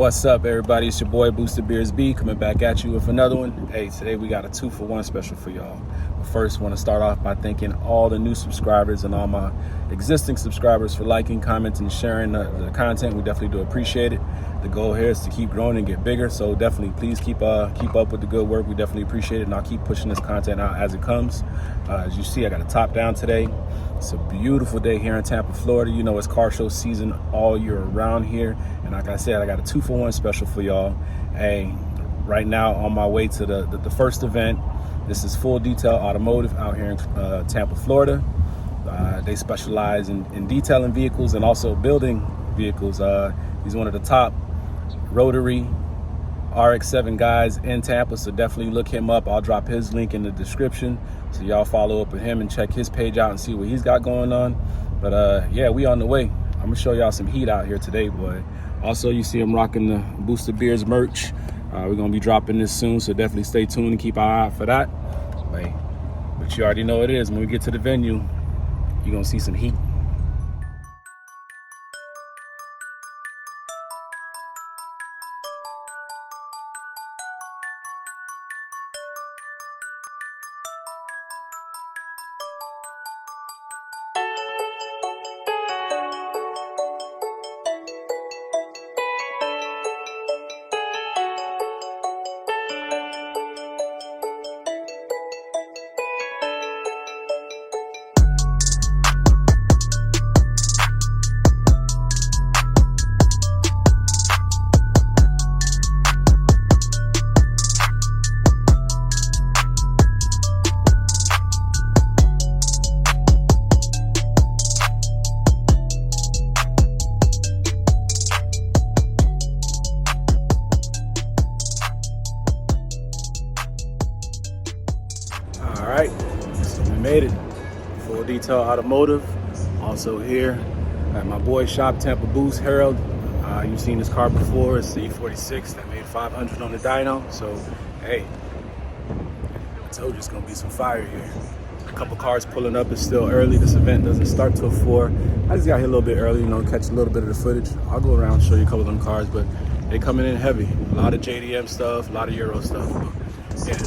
What's up, everybody? It's your boy Boosted Beers B coming back at you with another one. Hey, today we got a 2-for-1 special for y'all. But first, want to start off by thanking all the new subscribers and all my existing subscribers for liking, commenting, and sharing the content. We definitely do appreciate it. The goal here is to keep growing and get bigger, so definitely please keep up with the good work. We definitely appreciate it, and I'll keep pushing this content out as it comes. As you see, I got a top down today. It's a beautiful day here in Tampa, Florida. You know, it's car show season all year around here. And like I said, I got a 2-for-1 special for y'all. Hey, right now on my way to the first event. This is Full Detail Automotive out here in Tampa, Florida. They specialize in detailing vehicles and also building vehicles. He's one of the top rotary RX-7 guys in Tampa, so definitely look him up. I'll drop his link in the description, so y'all follow up with him and check his page out and see what he's got going on. But yeah, we on the way. I'm gonna show y'all some heat out here today, boy. Also, you see him rocking the Boosted Beers merch. We're gonna be dropping this soon, so definitely stay tuned and keep our eye out for that. But you already know what it is. When we get to the venue, you're gonna see some heat. All right, so we made it. Full Detail Automotive. Also here at my boy shop, Tampa Boost Harold. You've seen this car before. It's the E46 that made 500 on the dyno. So, hey, I told you it's gonna be some fire here. A couple cars pulling up. It's still early. This event doesn't start till 4. I just got here a little bit early, you know, catch a little bit of the footage. I'll go around and show you a couple of them cars, but they coming in heavy. A lot of JDM stuff, a lot of Euro stuff. Yeah.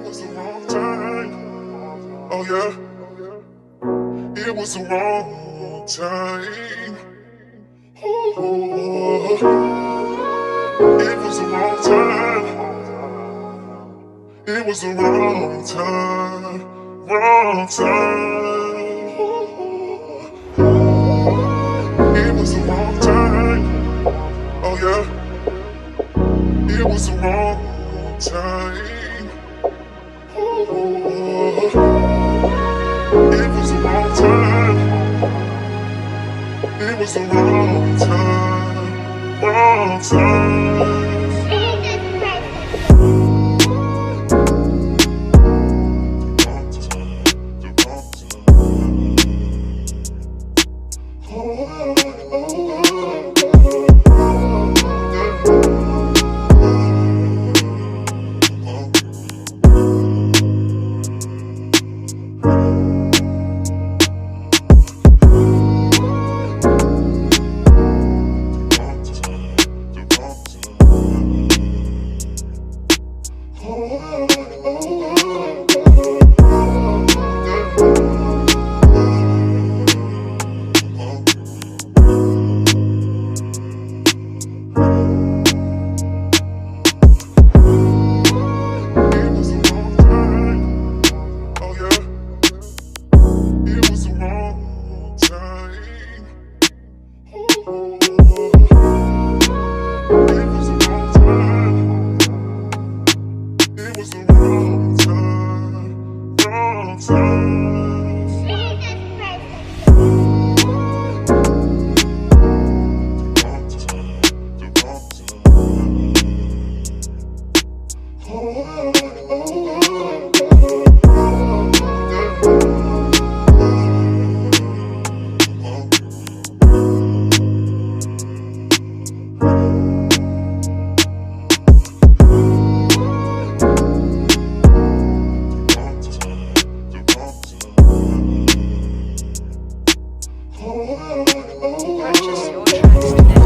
was the wrong time. Oh yeah, it was the wrong time. Oh, it was the wrong time. It was the wrong time. Wrong time. It was the wrong time. Oh yeah, it was the wrong time. It was the wrong time. It was the wrong time. Wrong time. Purchase your tracks today.